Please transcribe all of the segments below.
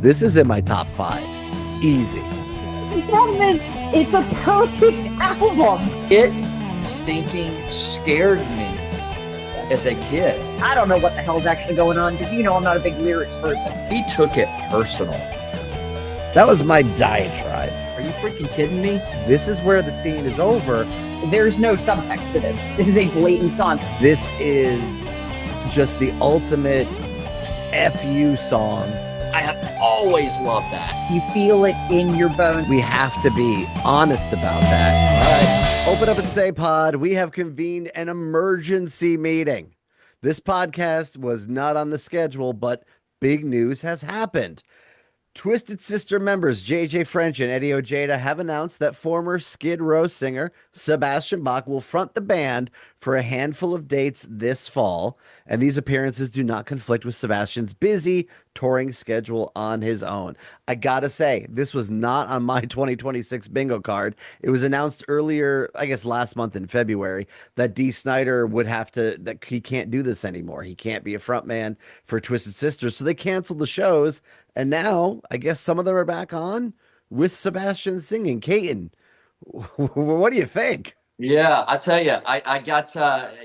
This is in my top 5. Easy. The problem is, it's a perfect album. It stinking scared me as a kid. I don't know what the hell's actually going on because I'm not a big lyrics person. He took it personal. That was my diatribe. Are you freaking kidding me? This is where the scene is over. There's no subtext to this. This is a blatant stunt. This is just the ultimate FU song. I have always loved that. You feel it in your bones. We have to be honest about that. All right. Open up and say, pod, we have convened an emergency meeting. This podcast was not on the schedule, but big news has happened. Twisted Sister members JJ French and Eddie Ojeda have announced that former Skid Row singer Sebastian Bach will front the band for a handful of dates this fall, and these appearances do not conflict with Sebastian's busy touring schedule on his own. I gotta say, this was not on my 2026 bingo card. It was announced earlier, I guess last month in February, that Snider would have to, that he can't do this anymore. He can't be a frontman for Twisted Sister, so they canceled the shows. And now, I guess some of them are back on with Sebastian singing. Caton, what do you think? Yeah, I tell you, I got,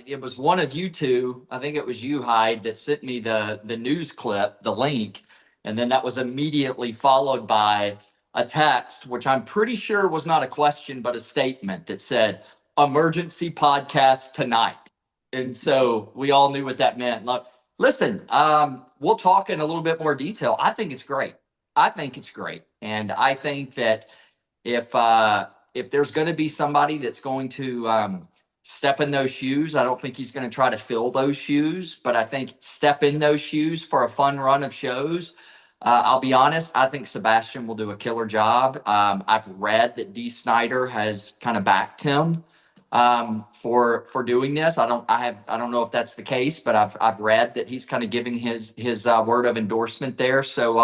it was one of you two, I think it was you, Hyde, that sent me the news clip, the link, and then that was immediately followed by a text, which I'm pretty sure was not a question, but a statement that said, emergency podcast tonight. And so we all knew what that meant. Look, listen, we'll talk in a little bit more detail. I think it's great. And I think that if there's going to be somebody that's going to step in those shoes, I don't think he's going to try to fill those shoes, but I think step in those shoes for a fun run of shows. I'll be honest, I think Sebastian will do a killer job. I've read that Dee Snider has kind of backed him for doing this. I don't know if that's the case, but I've read that he's kind of giving his word of endorsement there. So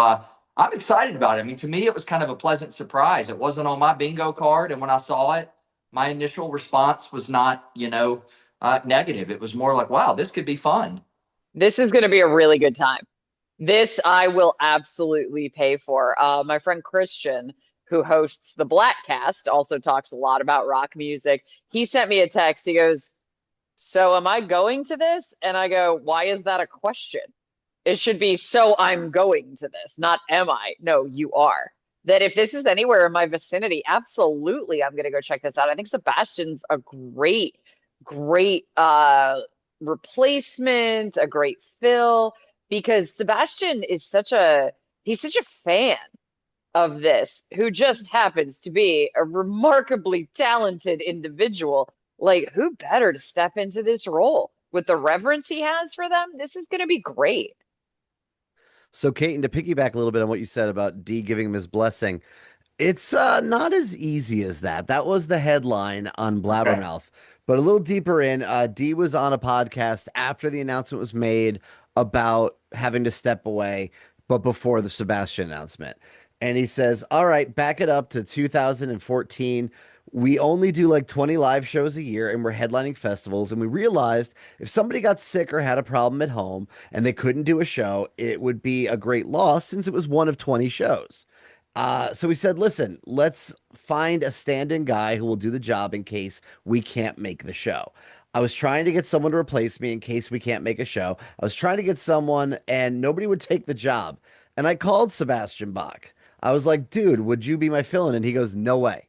I'm excited about it. I mean, to me, it was kind of a pleasant surprise. It wasn't on my bingo card, and when I saw it, my initial response was not, negative. It was more like, wow, this could be fun. This is going to be a really good time. This I will absolutely pay for. My friend Christian, who hosts the Blackcast, also talks a lot about rock music. He sent me a text. He goes, "So am I going to this?" And I go, "Why is that a question? It should be, so I'm going to this, not am I?" No, you are. That if this is anywhere in my vicinity, absolutely, I'm going to go check this out. I think Sebastian's a great replacement, a great fill, because Sebastian is he's such a fan of this, who just happens to be a remarkably talented individual. Like, who better to step into this role with the reverence he has for them? This is going to be great. So, Caton, to piggyback a little bit on what you said about Dee giving him his blessing, it's not as easy as that. That was the headline on Blabbermouth. Okay. But a little deeper in, Dee was on a podcast after the announcement was made about having to step away, but before the Sebastian announcement. And he says, all right, back it up to 2014. We only do like 20 live shows a year, and we're headlining festivals. And we realized if somebody got sick or had a problem at home and they couldn't do a show, it would be a great loss since it was one of 20 shows. So we said, listen, let's find a stand-in guy who will do the job in case we can't make the show. I was trying to get someone to replace me in case we can't make a show. I was trying to get someone, and nobody would take the job. And I called Sebastian Bach. I was like, dude, would you be my fill-in? And he goes, no way.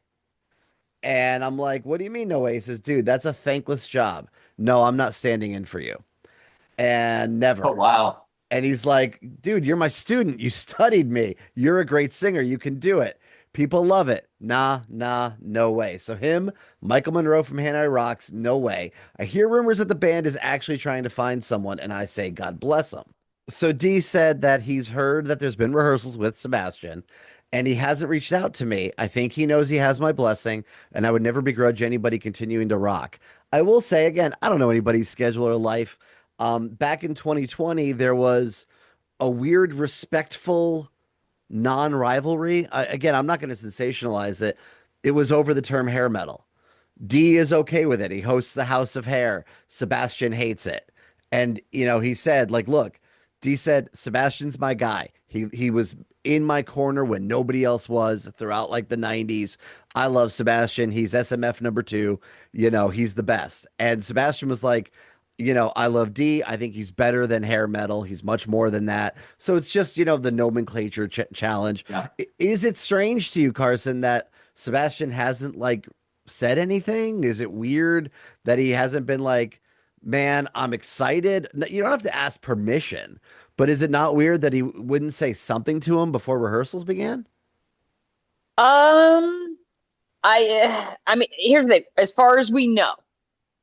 And I'm like, what do you mean no way? He says, dude, that's a thankless job. No, I'm not standing in for you. And never. Oh, wow. And he's like, dude, you're my student. You studied me. You're a great singer. You can do it. People love it. Nah, no way. So him, Michael Monroe from Hanoi Rocks, no way. I hear rumors that the band is actually trying to find someone, and I say, God bless them. So Dee said that he's heard that there's been rehearsals with Sebastian, and he hasn't reached out to me. I think he knows he has my blessing, and I would never begrudge anybody continuing to rock. I will say, again, I don't know anybody's schedule or life. Back in 2020, there was a weird, respectful non-rivalry. Again, I'm not going to sensationalize it. It was over the term hair metal. Dee is okay with it. He hosts the House of Hair. Sebastian hates it. And, he said, like, look, Dee said, Sebastian's my guy. He was in my corner when nobody else was throughout like the 90s. I love Sebastian. He's SMF number two. He's the best. And Sebastian was like, I love Dee. I think he's better than hair metal. He's much more than that. So it's just, the nomenclature challenge. Yeah. Is it strange to you, Carson, that Sebastian hasn't like said anything? Is it weird that he hasn't been like, man, I'm excited? You don't have to ask permission, but is it not weird that he wouldn't say something to him before rehearsals began? Um, I mean, here's the thing. As far as we know,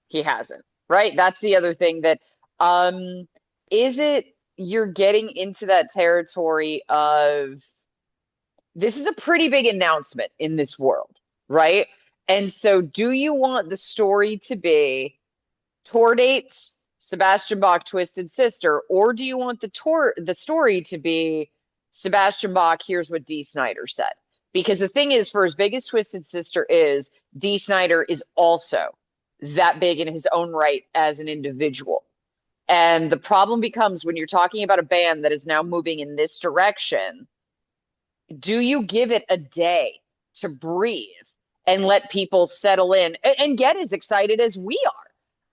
he hasn't, right? That's the other thing that, um, is it you're getting into that territory of this is a pretty big announcement in this world, right? And so, do you want the story to be tour dates, Sebastian Bach, Twisted Sister, or do you want the story to be Sebastian Bach, here's what Dee Snider said? Because the thing is, for as big as Twisted Sister is, Dee Snider is also that big in his own right as an individual. And the problem becomes when you're talking about a band that is now moving in this direction, do you give it a day to breathe and let people settle in and get as excited as we are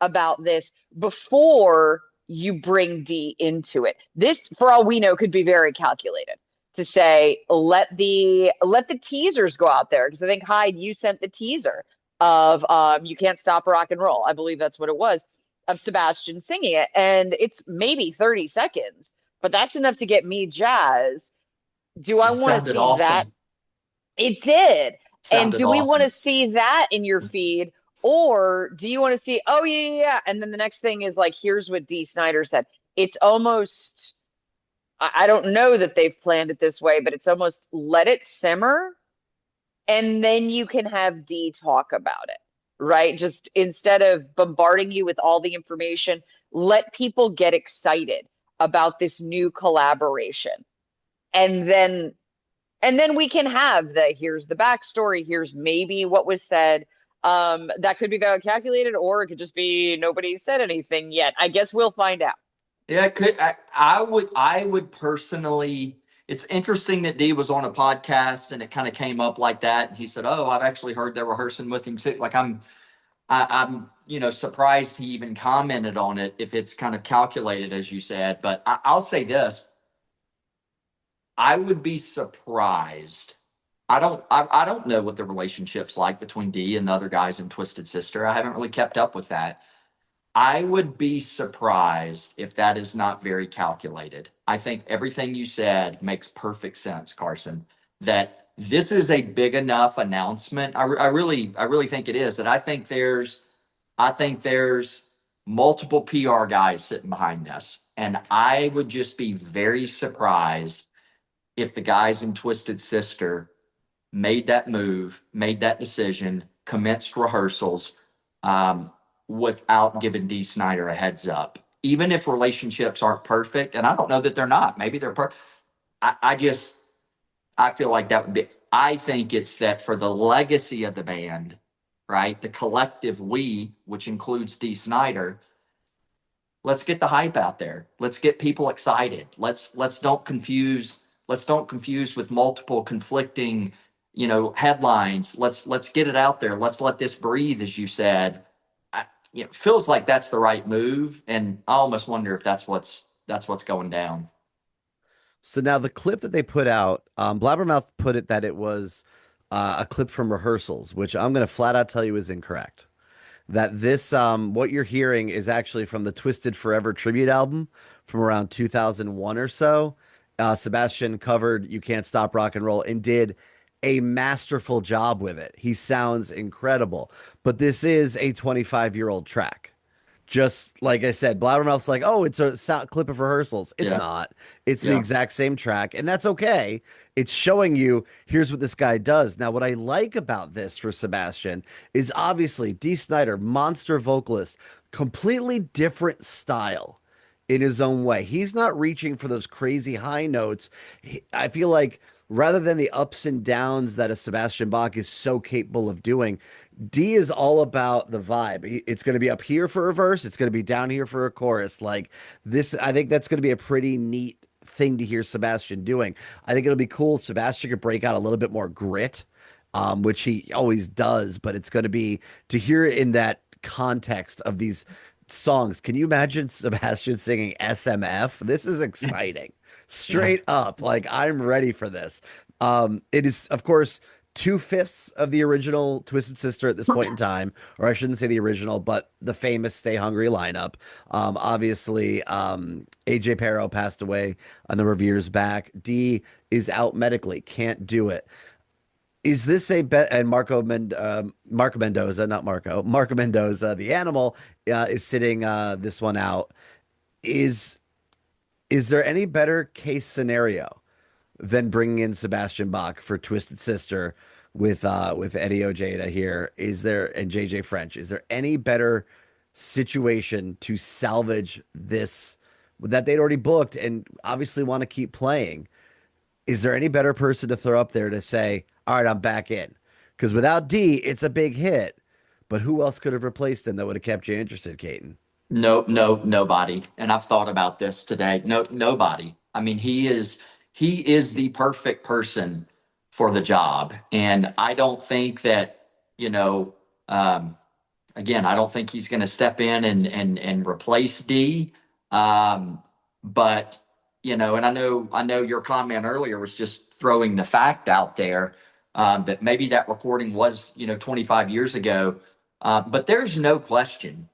about this before you bring Dee into it? This, for all we know, could be very calculated to say, let the teasers go out there. Because I think Hyde, you sent the teaser of You Can't Stop Rock and Roll. I believe that's what it was, of Sebastian singing it. And it's maybe 30 seconds, but that's enough to get me jazzed. Do I It want to sounded see that? awesome. It did. And Sounded do we want to awesome. see that in your feed? Or do you want to see, oh, yeah, yeah, yeah. And then the next thing is like, here's what Dee Snider said. It's almost, I don't know that they've planned it this way, but it's almost let it simmer and then you can have Dee talk about it, right? Just instead of bombarding you with all the information, let people get excited about this new collaboration. And then we can have the here's the backstory, here's maybe what was said. That could be very calculated, or it could just be nobody said anything yet. I guess we'll find out. Yeah, it could I would personally, it's interesting that Dee was on a podcast and it kind of came up like that. And he said, oh, I've actually heard they're rehearsing with him too. Like I'm surprised he even commented on it if it's kind of calculated, as you said. But I'll say this. I would be surprised. I don't know what the relationship's like between Dee and the other guys in Twisted Sister. I haven't really kept up with that. I would be surprised if that is not very calculated. I think everything you said makes perfect sense, Carson, that this is a big enough announcement. I really think it is that I think there's multiple PR guys sitting behind this. And I would just be very surprised if the guys in Twisted Sister made that move, made that decision, commenced rehearsals, um, without giving Dee Snider a heads up. Even if relationships aren't perfect, and I don't know that they're not, maybe they're perfect. I feel like that would be, I think it's set for the legacy of the band, right? The collective we, which includes Dee Snider. Let's get the hype out there. Let's get people excited. Let's don't confuse with multiple conflicting, headlines. Let's get it out there. Let's let this breathe, as you said. It feels like that's the right move, and I almost wonder if that's what's going down. So now the clip that they put out, Blabbermouth put it that it was a clip from rehearsals, which I'm going to flat out tell you is incorrect. That this, what you're hearing is actually from the Twisted Forever tribute album from around 2001 or so. Sebastian covered You Can't Stop Rock and Roll and did a masterful job with it. He sounds incredible, but this is a 25-year-old track. Just like I said, Blabbermouth's like, oh, it's a clip of rehearsals. It's Yeah, not. It's the yeah, exact same track, and that's okay. It's showing you here's what this guy does. Now, what I like about this for Sebastian is obviously Dee Snider, monster vocalist, completely different style in his own way. He's not reaching for those crazy high notes. I feel like rather than the ups and downs that a Sebastian Bach is so capable of doing, Dee is all about the vibe. It's going to be up here for a verse. It's going to be down here for a chorus. Like this, I think that's going to be a pretty neat thing to hear Sebastian doing. I think it'll be cool if Sebastian could break out a little bit more grit, which he always does, but it's going to be to hear it in that context of these songs. Can you imagine Sebastian singing SMF? This is exciting. Yeah. Straight up. Like, I'm ready for this. It is, of course, two-fifths of the original Twisted Sister at this point in time, or I shouldn't say the original, but the famous Stay Hungry lineup. Obviously, AJ Pero passed away a number of years back. Dee is out medically, can't do it. Is this a bet? And Marco Mendoza, not Marco, Marco Mendoza, the animal, is sitting this one out. Is is there any better case scenario than bringing in Sebastian Bach for Twisted Sister with Eddie Ojeda here? Is there and JJ French? Is there any better situation to salvage this that they'd already booked and obviously want to keep playing? Is there any better person to throw up there to say, all right, I'm back in? Because without D, it's a big hit. But who else could have replaced him that would have kept you interested, Caton? Nobody. And I've thought about this today. Nobody. I mean, he is the perfect person for the job. And I don't think that, you know, um, again, I don't think he's going to step in and replace D. Um, but and I know your comment earlier was just throwing the fact out there that maybe that recording was 25 years ago. But there's no question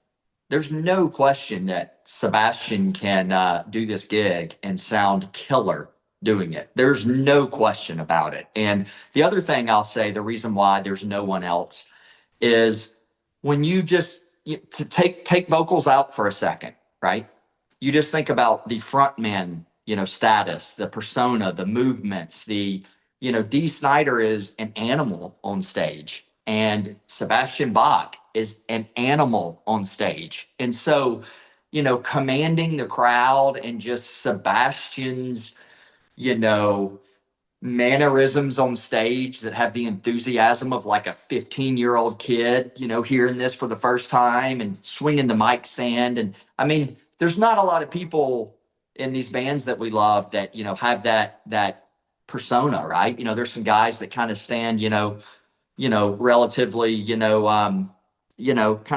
that Sebastian can do this gig and sound killer doing it. There's no question about it. And the other thing I'll say, the reason why there's no one else is when you just to take vocals out for a second, right? You just think about the frontman, status, the persona, the movements, Dee Snider is an animal on stage, and Sebastian Bach is an animal on stage. And so, commanding the crowd and just Sebastian's, you know, mannerisms on stage that have the enthusiasm of like a 15-year-old kid, hearing this for the first time and swinging the mic stand. And I mean, there's not a lot of people in these bands that we love that, have that persona, right? There's some guys that kind of stand, relatively, kind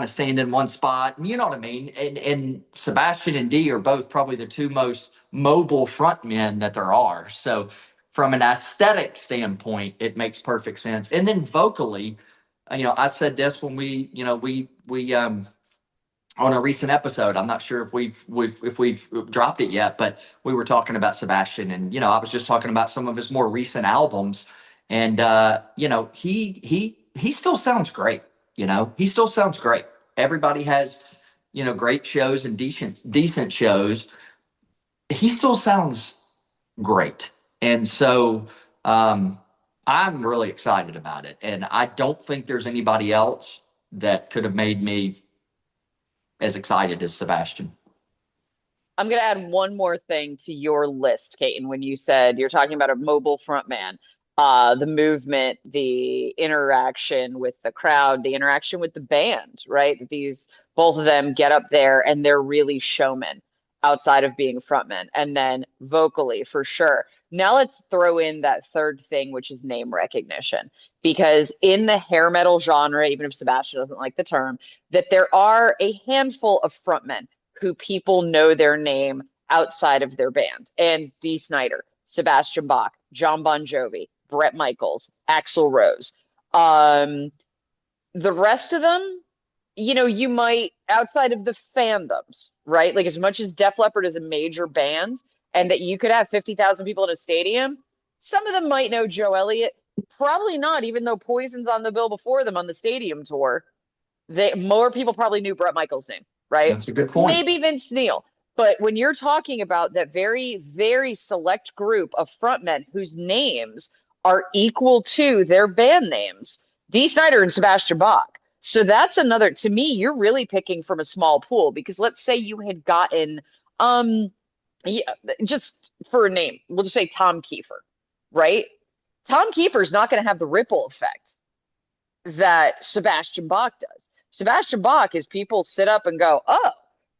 of stand in one spot. You know what I mean? And Sebastian and Dee are both probably the two most mobile frontmen that there are. So from an aesthetic standpoint, it makes perfect sense. And then vocally, I said this when we on a recent episode. I'm not sure if we've dropped it yet, but we were talking about Sebastian, and I was just talking about some of his more recent albums, and he still sounds great. He still sounds great. Everybody has great shows and decent shows. He still sounds great, and so I'm really excited about it. And I don't think there's anybody else that could have made me as excited as Sebastian. I'm going to add one more thing to your list, Caton, when you said you're talking about a mobile frontman, the movement, the interaction with the crowd, the interaction with the band, right? These, both of them get up there and they're really showmen outside of being frontmen. And then vocally, for sure. Now let's throw in that third thing, which is name recognition. Because in the hair metal genre, even if Sebastian doesn't like the term, that there are a handful of frontmen who people know their name outside of their band. And Dee Snider, Sebastian Bach, John Bon Jovi, Bret Michaels, Axl Rose. The rest of them, you might, outside of the fandoms, right? Like, as much as Def Leppard is a major band and that you could have 50,000 people in a stadium, some of them might know Joe Elliott. Probably not, even though Poison's on the bill before them on the stadium tour. More people probably knew Bret Michaels' name, right? That's a good point. Maybe Vince Neil. But when you're talking about that very, very select group of frontmen whose names are equal to their band names, Dee Snider and Sebastian Bach. So that's another, to me, you're really picking from a small pool, because let's say you had gotten, yeah, just for a name, we'll just say Tom Kiefer, right? Tom Kiefer's not going to have the ripple effect that Sebastian Bach does. Sebastian Bach is people sit up and go, oh,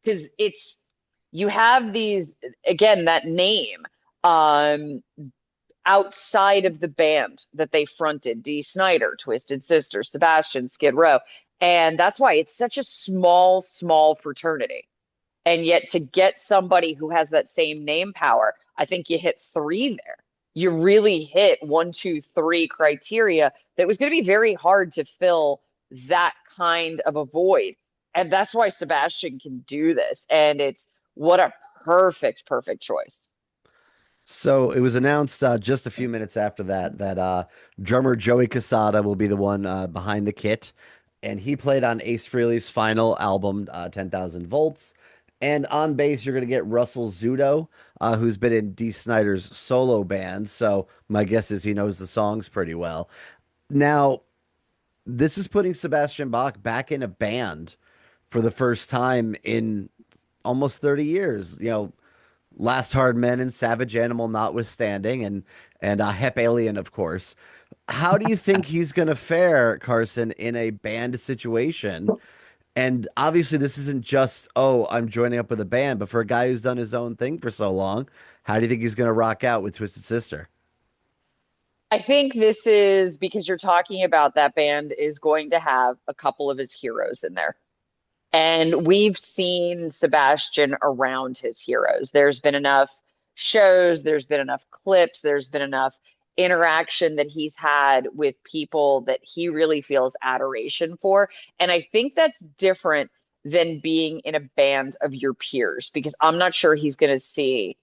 because you have these, again, that name. Um, outside of the band that they fronted, Dee Snider, Twisted Sister, Sebastian, Skid Row. And that's why it's such a small, small fraternity. And yet to get somebody who has that same name power, I think you hit three there. You really hit one, two, three criteria that was going to be very hard to fill that kind of a void. And that's why Sebastian can do this. And it's what a perfect, perfect choice. So it was announced just a few minutes after that drummer Joey Casada will be the one behind the kit, and he played on Ace Frehley's final album, 10,000 Volts. And on bass, you're going to get Russell Zudo, who's been in Dee Snider's solo band. So my guess is he knows the songs pretty well. Now, this is putting Sebastian Bach back in a band for the first time in almost 30 years. Last Hard Men and Savage Animal notwithstanding, and Hep Alien, of course. How do you think he's going to fare, Carson, in a band situation? And obviously, this isn't just, oh, I'm joining up with a band, but for a guy who's done his own thing for so long, how do you think he's going to rock out with Twisted Sister? I think this is because you're talking about that band is going to have a couple of his heroes in there. And we've seen Sebastian around his heroes. There's been enough shows, there's been enough clips, there's been enough interaction that he's had with people that he really feels adoration for. And I think that's different than being in a band of your peers, because I'm not sure he's going to see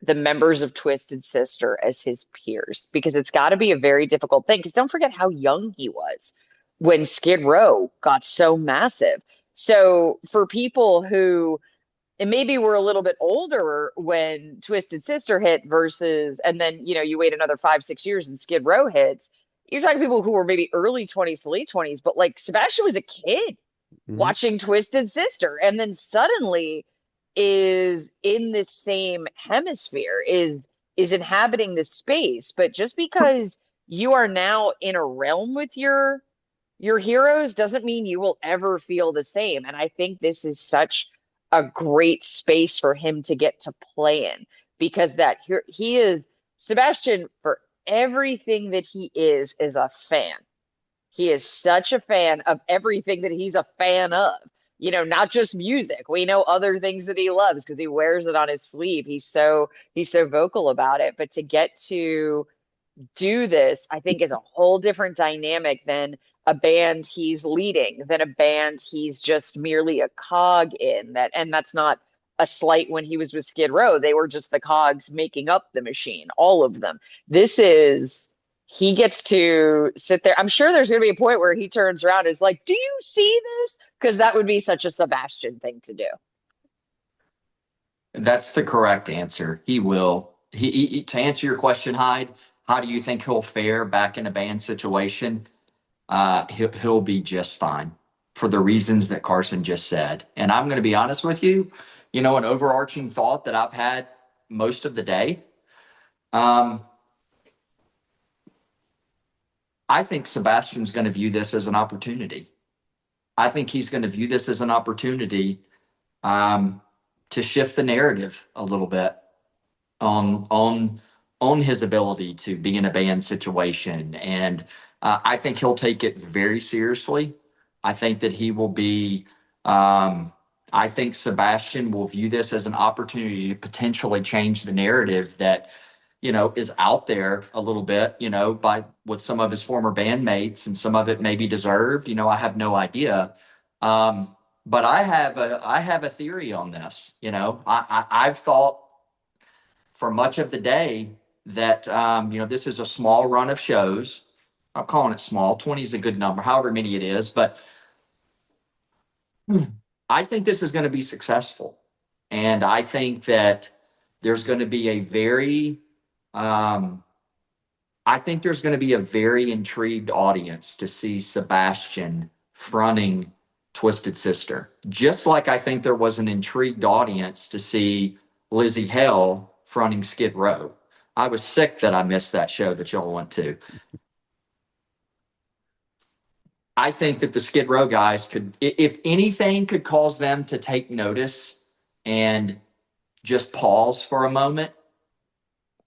the members of Twisted Sister as his peers, because it's got to be a very difficult thing. Because don't forget how young he was when Skid Row got so massive. So for people who, and maybe we're a little bit older when Twisted Sister hit versus, and then, you wait another 5, 6 years and Skid Row hits, you're talking people who were maybe early 20s to late 20s, but like Sebastian was a kid Hmm. watching Twisted Sister, and then suddenly is in this same hemisphere, is inhabiting this space. But just because you are now in a realm with your heroes doesn't mean you will ever feel the same. And I think this is such a great space for him to get to play in, because that he is Sebastian, for everything that he is a fan. He is such a fan of everything that he's a fan of. Not just music. We know other things that he loves because he wears it on his sleeve. He's so vocal about it. But to get to do this, I think, is a whole different dynamic than a band he's leading, than a band he's just merely a cog in. And that's not a slight. When he was with Skid Row, they were just the cogs making up the machine, all of them. This is, he gets to sit there. I'm sure there's going to be a point where he turns around and is like, "Do you see this?" Because that would be such a Sebastian thing to do. That's the correct answer. He will. To answer your question, Hyde, how do you think he'll fare back in a band situation? He'll be just fine for the reasons that Carson just said. And I'm going to be honest with you, an overarching thought that I've had most of the day. I think Sebastian's going to view this as an opportunity. I think he's going to view this as an opportunity to shift the narrative a little bit on his ability to be in a band situation. And I think he'll take it very seriously. I think that he will be, I think Sebastian will view this as an opportunity to potentially change the narrative that, is out there a little bit, by with some of his former bandmates, and some of it may be deserved. I have no idea. But I have a theory on this. I've thought for much of the day that this is a small run of shows. I'm calling it small. 20 is a good number, however many it is. But I think this is going to be successful, and I think that there's going to be a very I think there's going to be a very intrigued audience to see Sebastian fronting Twisted Sister. Just like I think there was an intrigued audience to see Lizzie Hale fronting Skid Row. I was sick that I missed that show that y'all went to. I think that the Skid Row guys could, if anything could cause them to take notice and just pause for a moment,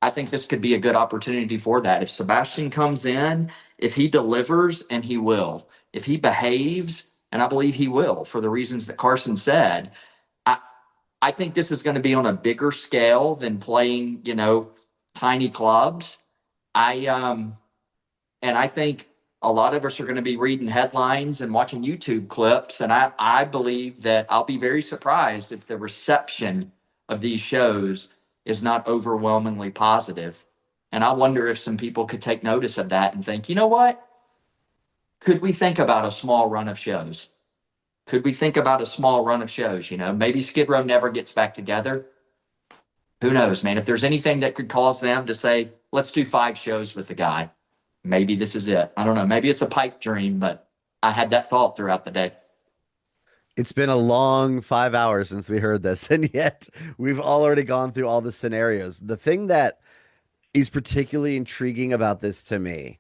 I think this could be a good opportunity for that. If Sebastian comes in, if he delivers, and he will, if he behaves, and I believe he will for the reasons that Carson said, I, I think this is going to be on a bigger scale than playing, tiny clubs. And I think a lot of us are going to be reading headlines and watching YouTube clips. And I believe that I'll be very surprised if the reception of these shows is not overwhelmingly positive. And I wonder if some people could take notice of that and think, you know what? Could we think about a small run of shows? Could we think about a small run of shows? Maybe Skid Row never gets back together. Who knows, man? If there's anything that could cause them to say, let's do 5 shows with the guy, maybe this is it. I don't know. Maybe it's a pipe dream, but I had that thought throughout the day. It's been a long 5 hours since we heard this, and yet we've already gone through all the scenarios. The thing that is particularly intriguing about this to me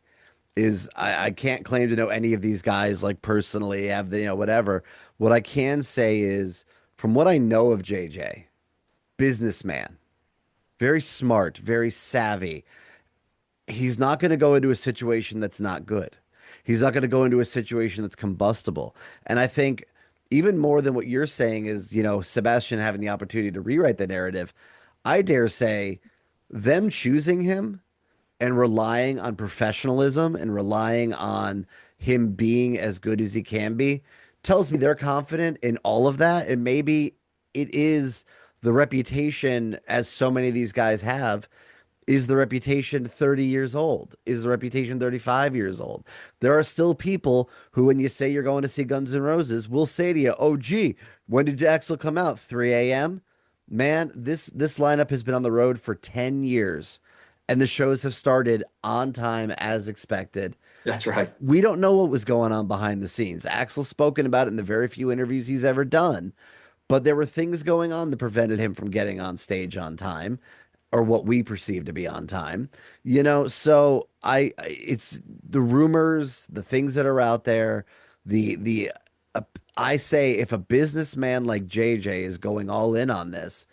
is I can't claim to know any of these guys like personally, have the, whatever. What I can say is, from what I know of JJ, businessman, very smart, very savvy. He's not going to go into a situation that's not good. He's not going to go into a situation that's combustible. And I think even more than what you're saying is, Sebastian having the opportunity to rewrite the narrative, I dare say them choosing him and relying on professionalism and relying on him being as good as he can be tells me they're confident in all of that. And maybe it is the reputation, as so many of these guys have, is the reputation 30 years old? Is the reputation 35 years old? There are still people who, when you say you're going to see Guns N' Roses, will say to you, oh, gee, when did Axl come out? 3 a.m.? Man, this lineup has been on the road for 10 years, and the shows have started on time as expected. That's right. We don't know what was going on behind the scenes. Axl's spoken about it in the very few interviews he's ever done, but there were things going on that prevented him from getting on stage on time, or what we perceive to be on time. So it's the rumors, the things that are out there, the I say, if a businessman like JJ is going all in on this,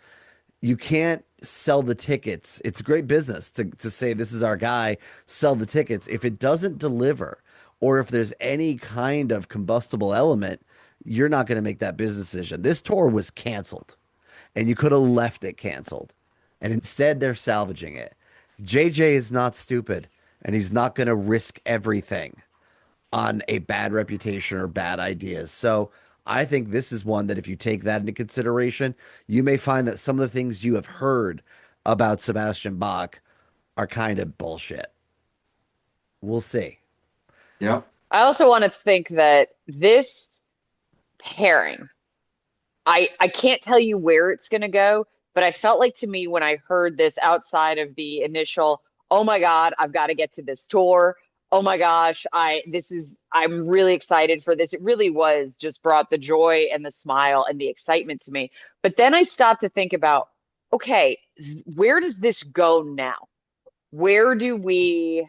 you can't sell the tickets. It's great business to say this is our guy, sell the tickets. If it doesn't deliver, or if there's any kind of combustible element, you're not going to make that business decision. This tour was canceled, and you could have left it canceled. And instead, they're salvaging it. JJ is not stupid, and he's not going to risk everything on a bad reputation or bad ideas. So I think this is one that, if you take that into consideration, you may find that some of the things you have heard about Sebastian Bach are kind of bullshit. We'll see. Yeah. I also want to think that this pairing, I can't tell you where it's going to go, but I felt like, to me, when I heard this, outside of the initial, oh my God, I've got to get to this tour. Oh my gosh, I'm really excited for this. It really was just brought the joy and the smile and the excitement to me. But then I stopped to think about, okay, where does this go now? Where do we,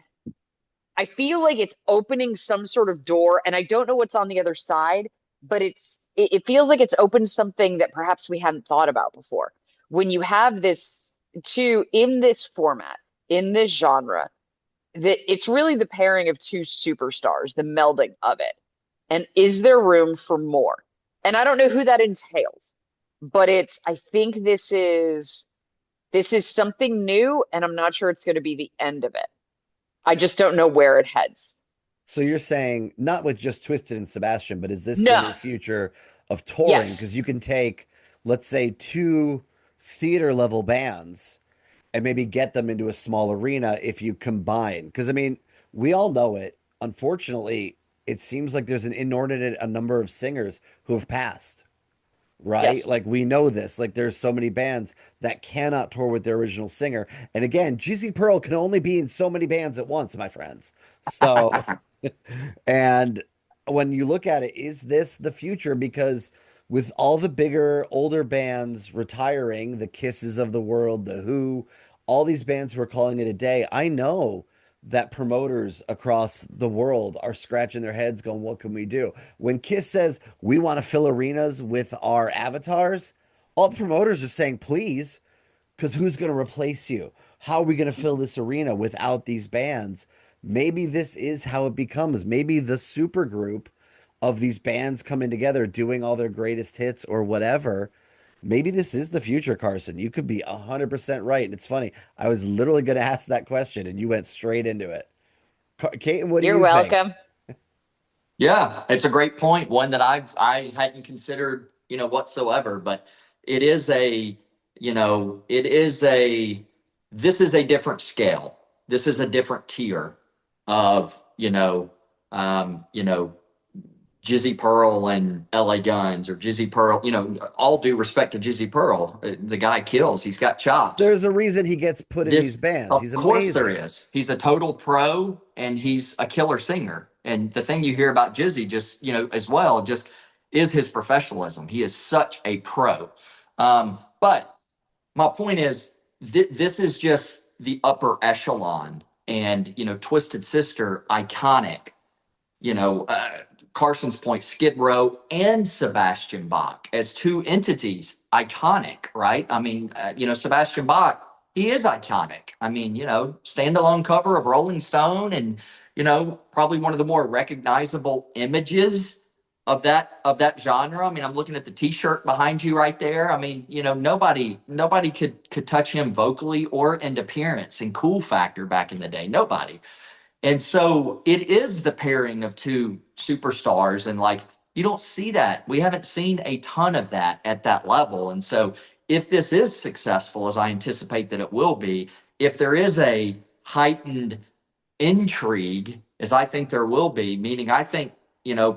I feel like it's opening some sort of door, and I don't know what's on the other side, but it feels like it's opened something that perhaps we hadn't thought about before. When you have this two in this format, in this genre, that it's really the pairing of two superstars, the melding of it. And is there room for more? And I don't know who that entails, but I think this is something new, and I'm not sure it's going to be the end of it. I just don't know where it heads. So you're saying not with just Twisted and Sebastian, but is this the No. new future of touring? Yes. Because you can take, let's say, two theater level bands and maybe get them into a small arena if you combine. Because, I mean, we all know it. Unfortunately, it seems like there's an inordinate a number of singers who have passed, right? Yes. Like, we know this. Like, there's so many bands that cannot tour with their original singer. And again, GC Pearl can only be in so many bands at once, my friends. So, and when you look at it, is this the future? Because with all the bigger, older bands retiring, the Kisses of the world, the Who, all these bands who are calling it a day, I know that promoters across the world are scratching their heads going, what can we do? When Kiss says we want to fill arenas with our avatars, all the promoters are saying, please, because who's going to replace you? how are we going to fill this arena without these bands? Maybe this is how it becomes. Maybe the super group of these bands coming together, doing all their greatest hits or whatever. Maybe this is the future, Carson. You could be 100% right. And it's funny. I was literally going to ask that question and you went straight into it. Kate, what do You're you think? welcome. Yeah, it's a great point, one that I hadn't considered, whatsoever, but it is a, it is a this is a different scale. This is a different tier of, Jizzy Pearl and LA Guns, or Jizzy Pearl, all due respect to Jizzy Pearl. The guy kills, he's got chops. There's a reason he gets put in these This, bands. of He's course, there amazing. is. He's a total pro, and he's a killer singer. And the thing you hear about Jizzy, just as well, just is his professionalism. He is such a pro. But my point is, this is just the upper echelon, and Twisted Sister, iconic. you know, uh, Carson's point, Skid Row and Sebastian Bach as two entities, iconic, right? I mean, Sebastian Bach, he is iconic. I mean, standalone cover of Rolling Stone, and probably one of the more recognizable images of that genre. I mean, I'm looking at the T-shirt behind you right there. I mean, nobody could touch him vocally or in appearance and cool factor back in the day. Nobody. And so it is the pairing of two superstars. And like, you don't see that. We haven't seen a ton of that at that level. And so if this is successful, as I anticipate that it will be, if there is a heightened intrigue, as I think there will be, meaning I think,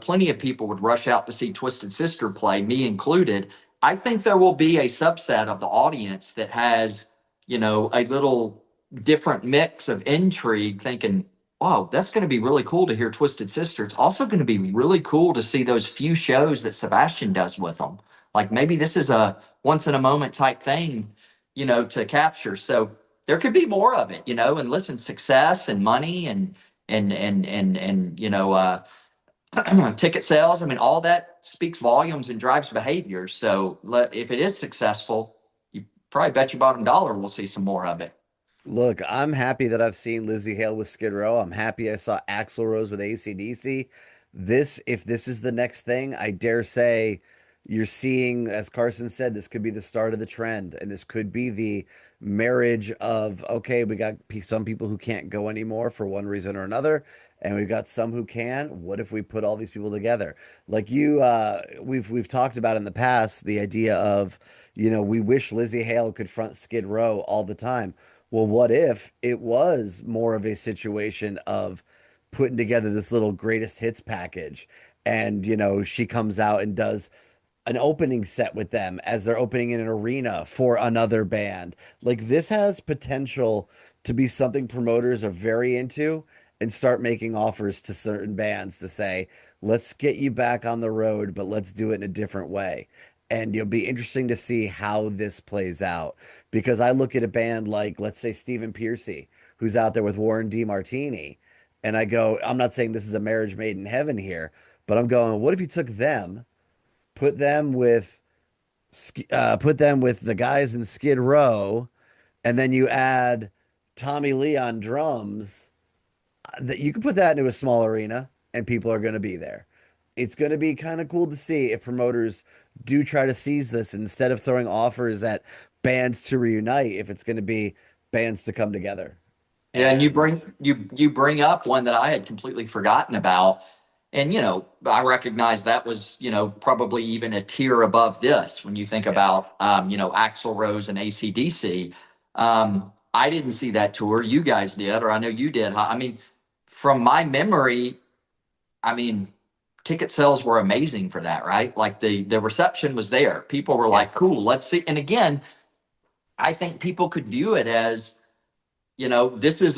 plenty of people would rush out to see Twisted Sister play, me included. I think there will be a subset of the audience that has, a little different mix of intrigue, thinking, wow, that's going to be really cool to hear Twisted Sister. It's also going to be really cool to see those few shows that Sebastian does with them. Like maybe this is a once in a moment type thing, to capture. So there could be more of it, and listen, success and money and ticket sales. I mean, all that speaks volumes and drives behavior. So if it is successful, you probably bet your bottom dollar we'll see some more of it. Look, I'm happy that I've seen Lizzie Hale with Skid Row. I'm happy I saw Axl Rose with AC/DC. If this is the next thing, I dare say you're seeing, as Carson said, this could be the start of the trend. And this could be the marriage of, okay, we got some people who can't go anymore for one reason or another, and we've got some who can. What if we put all these people together? Like we've talked about in the past, the idea of, we wish Lizzie Hale could front Skid Row all the time. Well, what if it was more of a situation of putting together this little greatest hits package, and she comes out and does an opening set with them as they're opening in an arena for another band. Like this has potential to be something promoters are very into and start making offers to certain bands to say, let's get you back on the road, but let's do it in a different way. And it'll be interesting to see how this plays out because I look at a band like, let's say, Stephen Pearcy, who's out there with Warren DeMartini, and I go, I'm not saying this is a marriage made in heaven here, but I'm going, what if you took them, put them with put them with the guys in Skid Row, and then you add Tommy Lee on drums. That you can put that into a small arena, and people are going to be there. It's going to be kind of cool to see if promoters do try to seize this instead of throwing offers at bands to reunite. If it's going to be bands to come together, Yeah, and you and bring you bring up one that I had completely forgotten about. And I recognize that was, probably even a tier above this when you think yes, about Axl Rose and AC/DC. I didn't see that tour. You guys did, or I know you did. Huh? I mean, from my memory, I mean, ticket sales were amazing for that, right? Like the reception was there. People were like, yes. cool, let's see. And again, I think people could view it as, this is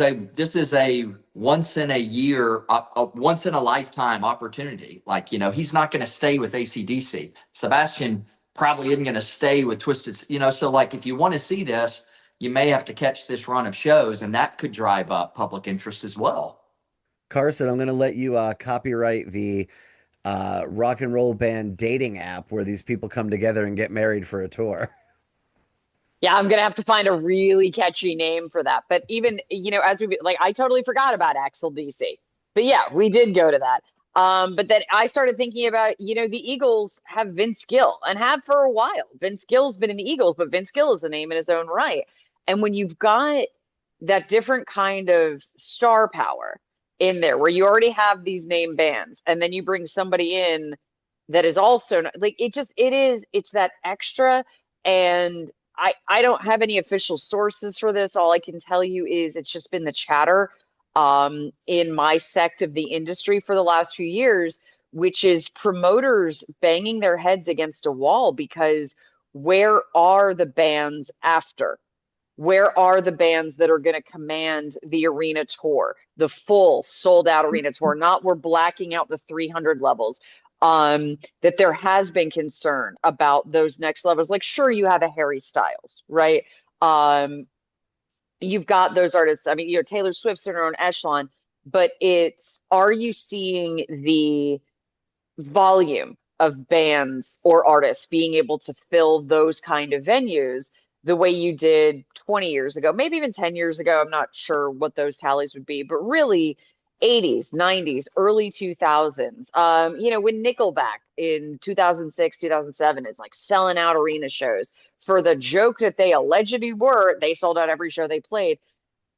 a once in a year, a once in a lifetime opportunity. Like, he's not going to stay with ACDC. Sebastian probably isn't going to stay with Twisted, so like if you want to see this, you may have to catch this run of shows, and that could drive up public interest as well. Carson, I'm going to let you copyright the rock and roll band dating app where these people come together and get married for a tour. Yeah, I'm gonna have to find a really catchy name for that. But even, as we like, I totally forgot about Axel DC. But yeah, we did go to that. But then I started thinking about, the Eagles have Vince Gill and have for a while. Vince Gill's been in the Eagles, but Vince Gill is a name in his own right. And when you've got that different kind of star power in there, where you already have these name bands, and then you bring somebody in that is also like it's that extra. And I don't have any official sources for this. All I can tell you is it's just been the chatter in my sect of the industry for the last few years, which is promoters banging their heads against a wall because where are the bands after? Where are the bands that are going to command the arena tour, the full sold out arena tour? Not we're blacking out the 300 levels. That there has been concern about those next levels. Like, sure, you have a Harry Styles, right? Um, you've got those artists. I mean, Taylor Swift's in her own echelon, but are you seeing the volume of bands or artists being able to fill those kind of venues the way you did 20 years ago, maybe even 10 years ago? I'm not sure what those tallies would be, but really 80s, 90s, early 2000s. When Nickelback in 2006, 2007 is like selling out arena shows for the joke that they allegedly were, they sold out every show they played.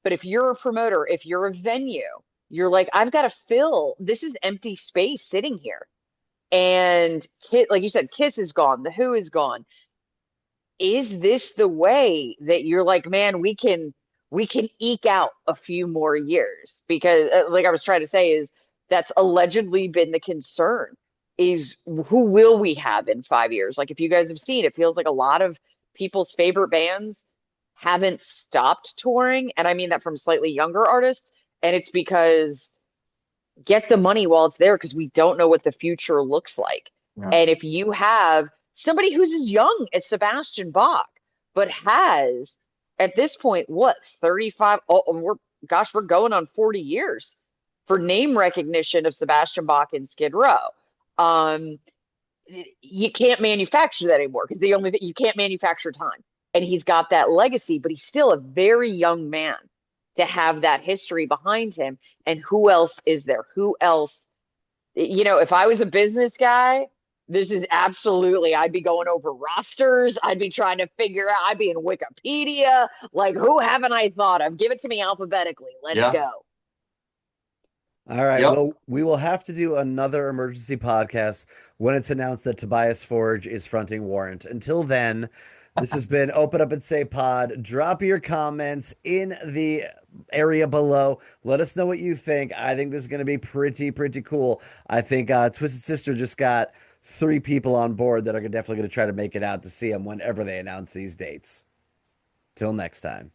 But if you're a promoter, if you're a venue, you're like, I've got to fill this is empty space sitting here. And like you said, Kiss is gone, The Who is gone. Is this the way that you're like, man, we can eke out a few more years? Because like I was trying to say is that's allegedly been the concern is who will we have in 5 years? Like if you guys have seen, it feels like a lot of people's favorite bands haven't stopped touring. And I mean that from slightly younger artists. And it's because get the money while it's there because we don't know what the future looks like. Yeah. And if you have somebody who's as young as Sebastian Bach, but has at this point, what, 35? Oh, we're going on 40 years for name recognition of Sebastian Bach and Skid Row. Um, you can't manufacture that anymore because the only thing you can't manufacture time. And he's got that legacy, but he's still a very young man to have that history behind him. And who else is there? Who else? If I was a business guy, this is absolutely, I'd be going over rosters. I'd be trying to figure out, I'd be in Wikipedia. Like, who haven't I thought of? Give it to me alphabetically. Let's Yeah. go. All right. Yep. Well, we will have to do another emergency podcast when it's announced that Tobias Forge is fronting Warrant. Until then, this has been Open Up and Say Pod. Drop your comments in the area below. Let us know what you think. I think this is going to be pretty, pretty cool. I think Twisted Sister just got 3 people on board that are definitely going to try to make it out to see them whenever they announce these dates. Till next time.